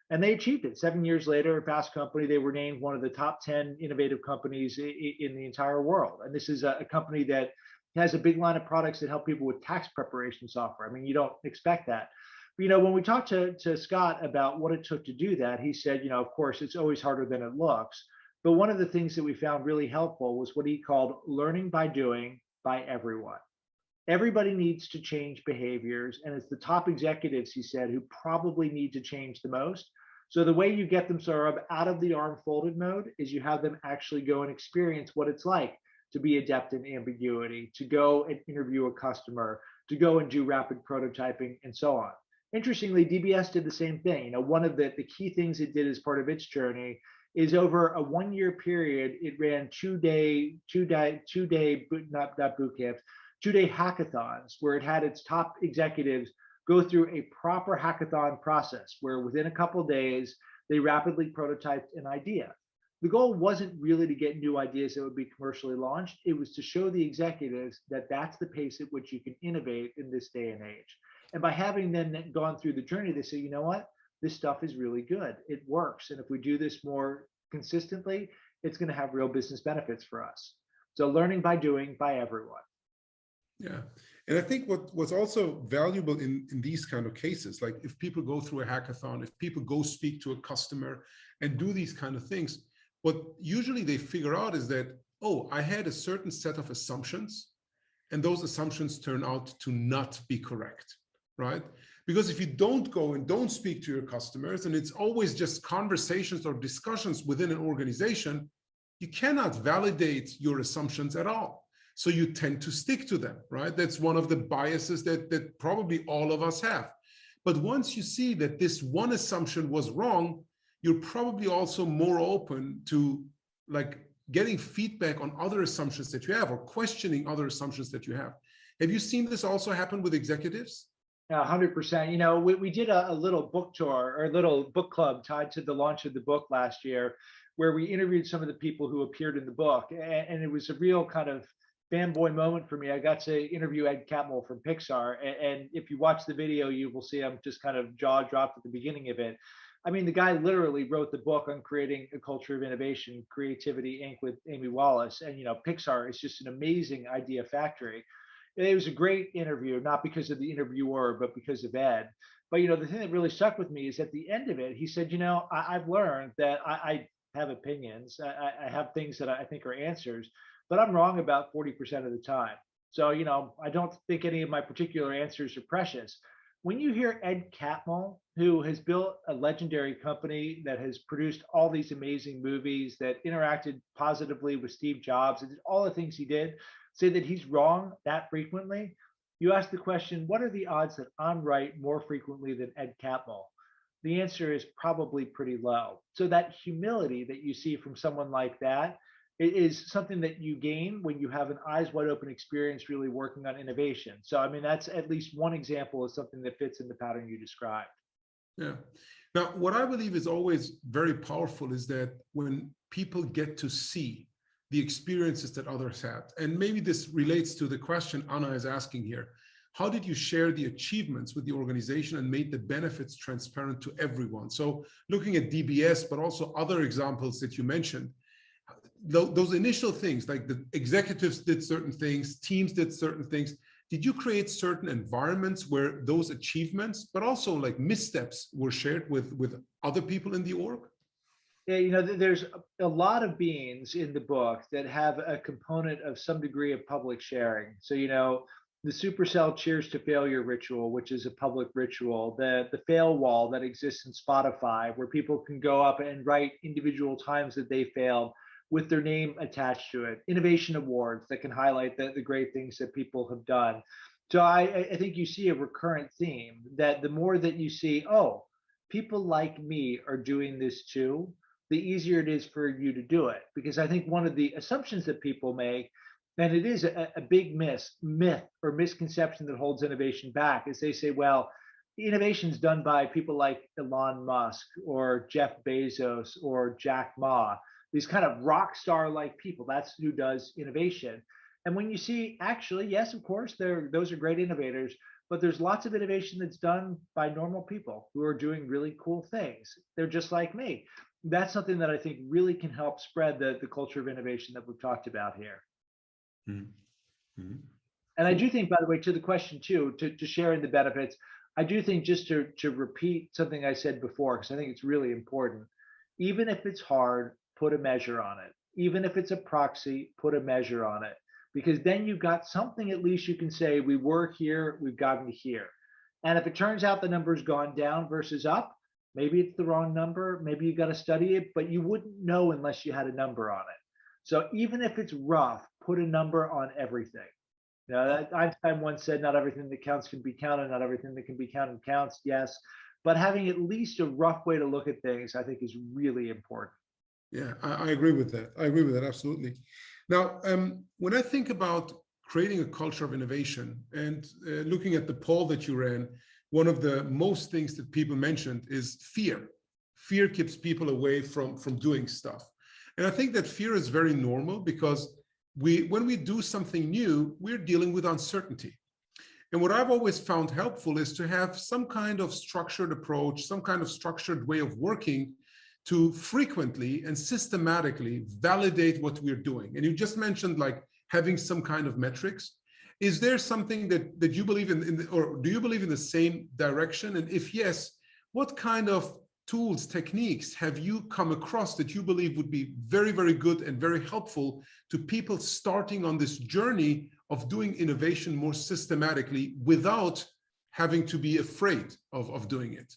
B: And they achieved it. 7 years later, Fast Company, they were named one of the top 10 innovative companies in the entire world. And this is a company that has a big line of products that help people with tax preparation software. I mean, you don't expect that. But, when we talked to Scott about what it took to do that, he said, of course, it's always harder than it looks. But one of the things that we found really helpful was what he called learning by doing by everyone. Everybody needs to change behaviors, and it's the top executives, he said, who probably need to change the most. So the way you get them, Sohrab, out of the arm folded mode is you have them actually go and experience what it's like to be adept in ambiguity, to go and interview a customer, to go and do rapid prototyping, and so on. Interestingly, DBS did the same thing. One of the key things it did as part of its journey is over a 1 year period, it ran two-day hackathons where it had its top executives go through a proper hackathon process where within a couple of days, they rapidly prototyped an idea. The goal wasn't really to get new ideas that would be commercially launched. It was to show the executives that that's the pace at which you can innovate in this day and age. And by having them gone through the journey, they say, you know what? This stuff is really good. It works. And if we do this more consistently, it's going to have real business benefits for us. So learning by doing by everyone.
A: Yeah. And I think what's also valuable in these kind of cases, like if people go through a hackathon, if people go speak to a customer and do these kind of things, what usually they figure out is that, oh, I had a certain set of assumptions, and those assumptions turn out to not be correct, right? Because if you don't go and don't speak to your customers, and it's always just conversations or discussions within an organization, you cannot validate your assumptions at all. So you tend to stick to them, right? That's one of the biases that probably all of us have. But once you see that this one assumption was wrong, you're probably also more open to like getting feedback on other assumptions that you have or questioning other assumptions that you have. Have you seen this also happen with executives?
B: 100%. We did a little book tour or a little book club tied to the launch of the book last year, where we interviewed some of the people who appeared in the book. And it was a real kind of fanboy moment for me. I got to interview Ed Catmull from Pixar. And if you watch the video, you will see I'm just kind of jaw dropped at the beginning of it. I mean, the guy literally wrote the book on creating a culture of innovation, Creativity Inc. with Amy Wallace. And, Pixar is just an amazing idea factory. It was a great interview, not because of the interviewer, but because of Ed. But, the thing that really stuck with me is at the end of it, he said, I've learned that I have opinions. I have things that I think are answers, but I'm wrong about 40% of the time. So, I don't think any of my particular answers are precious. When you hear Ed Catmull, who has built a legendary company that has produced all these amazing movies, that interacted positively with Steve Jobs, and did all the things he did, say that he's wrong that frequently, you ask the question, what are the odds that I'm right more frequently than Ed Catmull? The answer is probably pretty low. So that humility that you see from someone like that is something that you gain when you have an eyes wide open experience really working on innovation. So, I mean, that's at least one example of something that fits in the pattern you described.
A: Yeah. Now, what I believe is always very powerful is that when people get to see the experiences that others had, and maybe this relates to the question Anna is asking here, how did you share the achievements with the organization and made the benefits transparent to everyone? So looking at DBS, but also other examples that you mentioned, those initial things, like the executives did certain things, teams did certain things. Did you create certain environments where those achievements, but also like missteps, were shared with other people in the org?
B: Yeah, there's a lot of beings in the book that have a component of some degree of public sharing. So, the Supercell Cheers to Failure ritual, which is a public ritual, the fail wall that exists in Spotify, where people can go up and write individual times that they failed with their name attached to it, innovation awards that can highlight the great things that people have done. So I think you see a recurrent theme that the more that you see, oh, people like me are doing this too, the easier it is for you to do it. Because I think one of the assumptions that people make And it is a big myth or misconception that holds innovation back, is they say, well, innovation is done by people like Elon Musk or Jeff Bezos or Jack Ma, these kind of rock star like people. That's who does innovation. And when you see, actually, yes, of course, those are great innovators, but there's lots of innovation that's done by normal people who are doing really cool things. They're just like me. That's something that I think really can help spread the culture of innovation that we've talked about here.
A: Mm-hmm.
B: And I do think, by the way, to the question too, to sharing the benefits, I do think, just to repeat something I said before, because I think it's really important, even if it's hard, put a measure on it. Even if it's a proxy, put a measure on it. Because then you've got something at least you can say, we were here, we've gotten to here. And if it turns out the number's gone down versus up, maybe it's the wrong number, maybe you got to study it, but you wouldn't know unless you had a number on it. So even if it's rough, put a number on everything. Now, Einstein once said, not everything that counts can be counted, not everything that can be counted counts, yes. But having at least a rough way to look at things, I think, is really important.
A: Yeah, I agree with that. I agree with that, absolutely. Now, when I think about creating a culture of innovation and looking at the poll that you ran, one of the most things that people mentioned is fear. Fear keeps people away from doing stuff. And I think that fear is very normal, because when we do something new, we're dealing with uncertainty. And what I've always found helpful is to have some kind of structured approach, some kind of structured way of working to frequently and systematically validate what we're doing. And you just mentioned like having some kind of metrics. Is there something that you believe in, or do you believe in the same direction? And if yes, what kind of tools, techniques have you come across that you believe would be very, very good and very helpful to people starting on this journey of doing innovation more systematically without having to be afraid of doing it?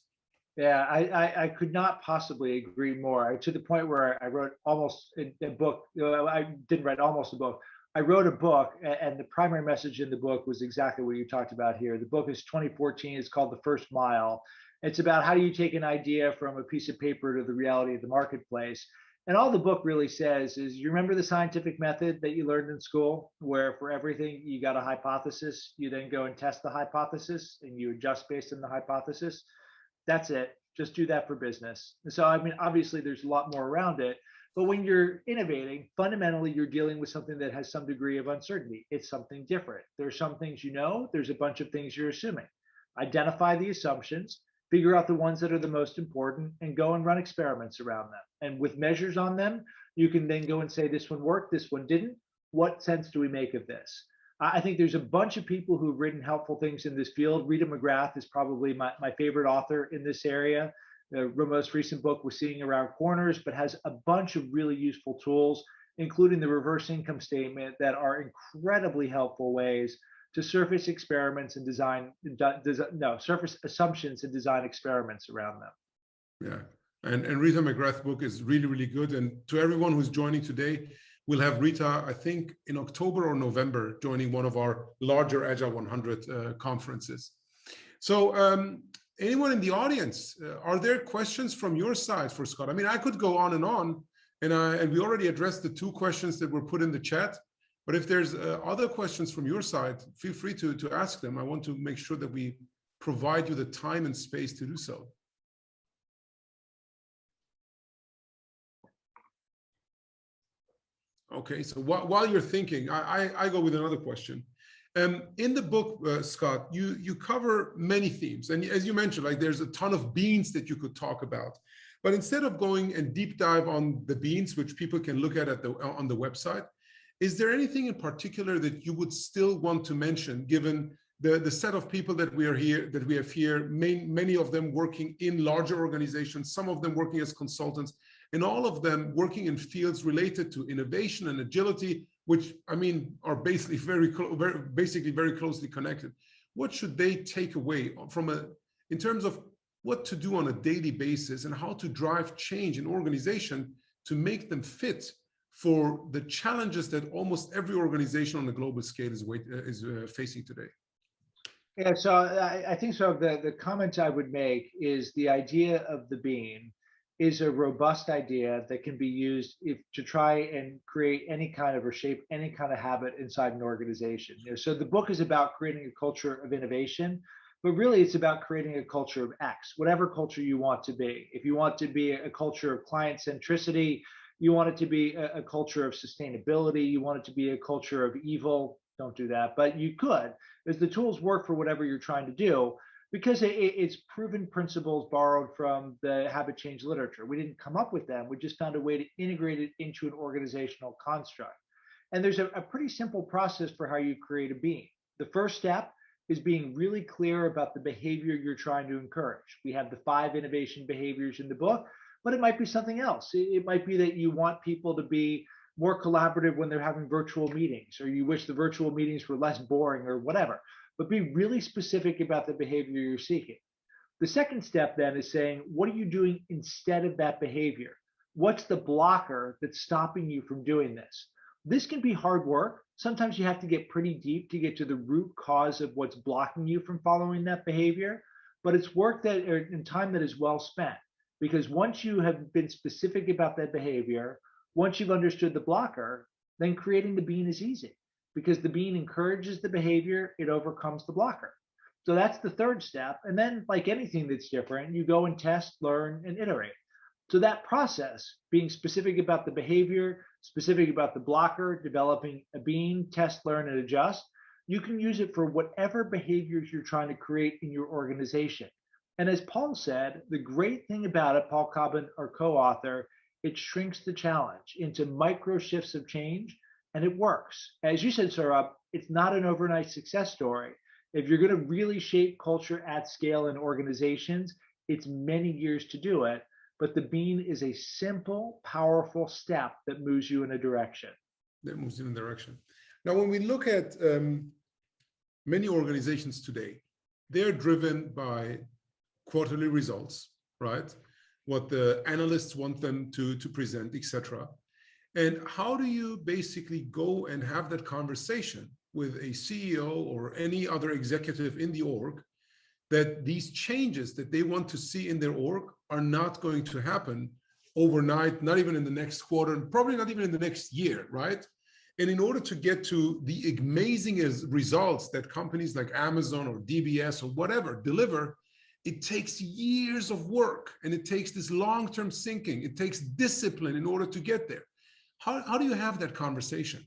B: Yeah, I could not possibly agree more. To the point where I wrote almost a book. I didn't write almost a book. I wrote a book, and the primary message in the book was exactly what you talked about here. The book is 2014. It's called The First Mile. It's about how do you take an idea from a piece of paper to the reality of the marketplace. And all the book really says is, you remember the scientific method that you learned in school, where for everything you got a hypothesis, you then go and test the hypothesis and you adjust based on the hypothesis. That's it. Just do that for business. So, I mean, obviously there's a lot more around it, but when you're innovating, fundamentally, you're dealing with something that has some degree of uncertainty. It's something different. There's some things you know, there's a bunch of things you're assuming. Identify the assumptions, figure out the ones that are the most important, and go and run experiments around them. And with measures on them, you can then go and say, this one worked, this one didn't. What sense do we make of this? I think there's a bunch of people who've written helpful things in this field. Rita McGrath is probably my favorite author in this area. The most recent book was Seeing Around Corners, but has a bunch of really useful tools, including the reverse income statement, that are incredibly helpful ways to surface experiments and surface assumptions and design experiments around them.
A: Yeah, and Rita McGrath's book is really, really good. And to everyone who's joining today, we'll have Rita, I think, in October or November, joining one of our larger Agile 100 conferences. So anyone in the audience, are there questions from your side for Scott? I mean, I could go on, and we already addressed the 2 questions that were put in the chat. But if there's other questions from your side, feel free to ask them. I want to make sure that we provide you the time and space to do so. Okay, so while you're thinking, I go with another question. In the book, Scott, you cover many themes, and as you mentioned, like there's a ton of beans that you could talk about. But instead of going and deep dive on the beans, which people can look at on the website, is there anything in particular that you would still want to mention, given the set of people that we have here, many of them working in larger organizations, some of them working as consultants, and all of them working in fields related to innovation and agility, which, I mean, are basically very closely connected. What should they take away in terms of what to do on a daily basis and how to drive change in organization to make them fit for the challenges that almost every organization on a global scale is facing today?
B: Yeah, so I think so. The comment I would make is the idea of the bean is a robust idea that can be used to try and create any kind of or shape any kind of habit inside an organization. So the book is about creating a culture of innovation, but really it's about creating a culture of X, whatever culture you want to be. If you want to be a culture of client centricity, you want it to be a culture of sustainability, you want it to be a culture of evil, don't do that, but you could, as the tools work for whatever you're trying to do, because it's proven principles borrowed from the habit change literature. We didn't come up with them, we just found a way to integrate it into an organizational construct. And there's a pretty simple process for how you create a bean. The first step is being really clear about the behavior you're trying to encourage. We have the 5 innovation behaviors in the book, but it might be something else. It might be that you want people to be more collaborative when they're having virtual meetings, or you wish the virtual meetings were less boring, or whatever. But be really specific about the behavior you're seeking. The second step then is saying, what are you doing instead of that behavior? What's the blocker that's stopping you from doing this? This can be hard work. Sometimes you have to get pretty deep to get to the root cause of what's blocking you from following that behavior, but it's work that in time that is well spent. Because once you have been specific about that behavior, once you've understood the blocker, then creating the bean is easy, because the bean encourages the behavior, it overcomes the blocker. So that's the third step. And then, like anything that's different, you go and test, learn, and iterate. So that process, being specific about the behavior, specific about the blocker, developing a bean, test, learn, and adjust, you can use it for whatever behaviors you're trying to create in your organization. And as Paul said, the great thing about it, Paul Cobbin, our co-author, it shrinks the challenge into micro shifts of change, and it works. As you said, Sohrab, it's not an overnight success story. If you're going to really shape culture at scale in organizations, it's many years to do it, but the bean is a simple, powerful step that moves you in a direction.
A: That moves you in a direction. Now, when we look at many organizations today, they're driven by quarterly results, right? What the analysts want them to present, etc. And how do you basically go and have that conversation with a CEO or any other executive in the org that these changes that they want to see in their org are not going to happen overnight, not even in the next quarter, and probably not even in the next year, right? And in order to get to the amazing results that companies like Amazon or DBS or whatever deliver, it takes years of work, and it takes this long-term thinking. It takes discipline in order to get there. How do you have that conversation?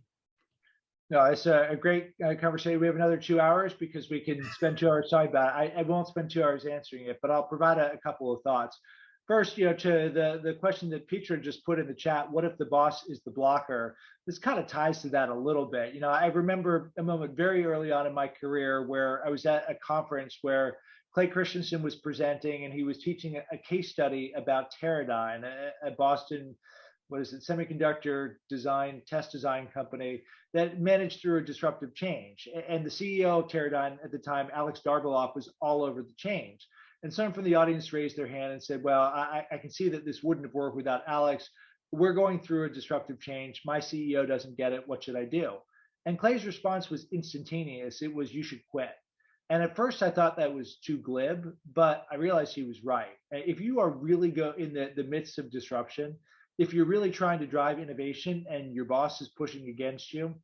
B: No, it's a great conversation. We have another 2 hours because we can spend 2 hours talking about it. I won't spend 2 hours answering it, but I'll provide a couple of thoughts. First, to the question that Petra just put in the chat, what if the boss is the blocker? This kind of ties to that a little bit. I remember a moment very early on in my career where I was at a conference where Clayton Christensen was presenting, and he was teaching a case study about Teradyne, a Boston, semiconductor test design company that managed through a disruptive change. And the CEO of Teradyne at the time, Alex Darbeloff, was all over the change. And someone from the audience raised their hand and said, well, I can see that this wouldn't have worked without Alex. We're going through a disruptive change. My CEO doesn't get it. What should I do? And Clay's response was instantaneous. It was, you should quit. And at first I thought that was too glib, but I realized he was right. If you are really in the midst of disruption, if you're really trying to drive innovation and your boss is pushing against you,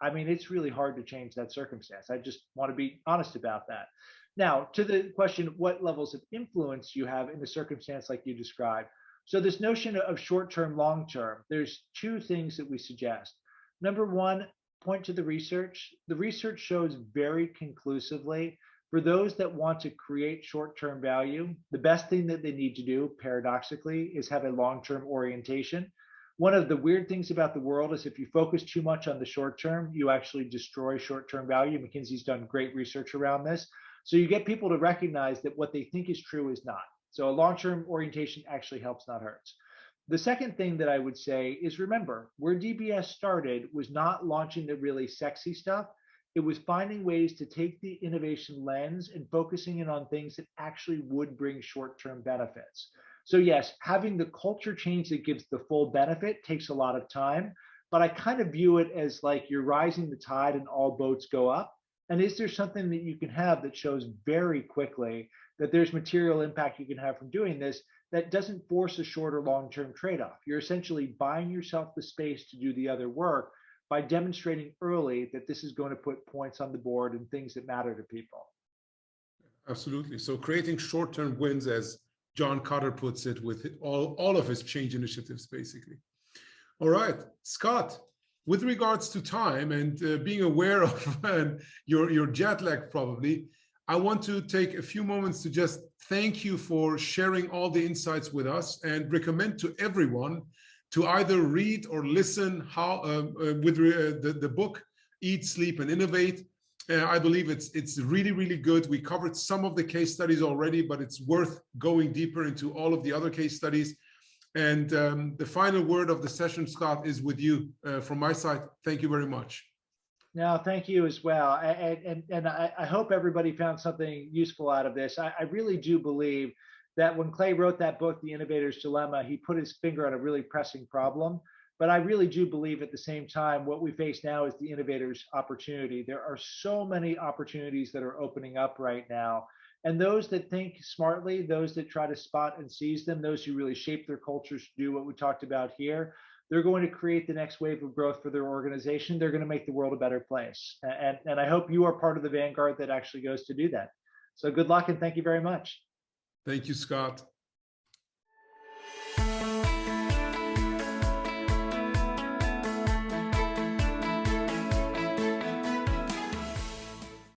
B: I mean, it's really hard to change that circumstance. I just want to be honest about that. Now, to the question, what levels of influence you have in a circumstance like you described. So this notion of short-term, long-term, there's 2 things that we suggest. Number one, point to the research. The research shows very conclusively, for those that want to create short-term value, the best thing that they need to do, paradoxically, is have a long-term orientation. One of the weird things about the world is if you focus too much on the short term, you actually destroy short-term value. McKinsey's done great research around this. So you get people to recognize that what they think is true is not. So a long-term orientation actually helps, not hurts. The second thing that I would say is, remember, where DBS started was not launching the really sexy stuff. It was finding ways to take the innovation lens and focusing in on things that actually would bring short-term benefits. So yes, having the culture change that gives the full benefit takes a lot of time, but I kind of view it as like you're rising the tide and all boats go up. And is there something that you can have that shows very quickly that there's material impact you can have from doing this? that doesn't force a short or long-term trade-off. You're essentially buying yourself the space to do the other work by demonstrating early that this is going to put points on the board and things that matter to people.
A: Absolutely. So creating short-term wins, as John Kotter puts it, with all of his change initiatives, basically. All right, Scott, with regards to time and being aware of your jet lag probably, I want to take a few moments to just thank you for sharing all the insights with us and recommend to everyone to either read or listen the book, Eat, Sleep, and Innovate. I believe it's really, really good. We covered some of the case studies already, but it's worth going deeper into all of the other case studies. And the final word of the session, Scott, is with you from my side. Thank you very much.
B: No, thank you as well. And I hope everybody found something useful out of this. I really do believe that when Clay wrote that book, The Innovator's Dilemma, he put his finger on a really pressing problem. But I really do believe at the same time, what we face now is the innovator's opportunity. There are so many opportunities that are opening up right now. And those that think smartly, those that try to spot and seize them, those who really shape their cultures to do what we talked about here, they're going to create the next wave of growth for their organization. They're going to make the world a better place. And I hope you are part of the vanguard that actually goes to do that. So good luck and thank you very much.
A: Thank you, Scott.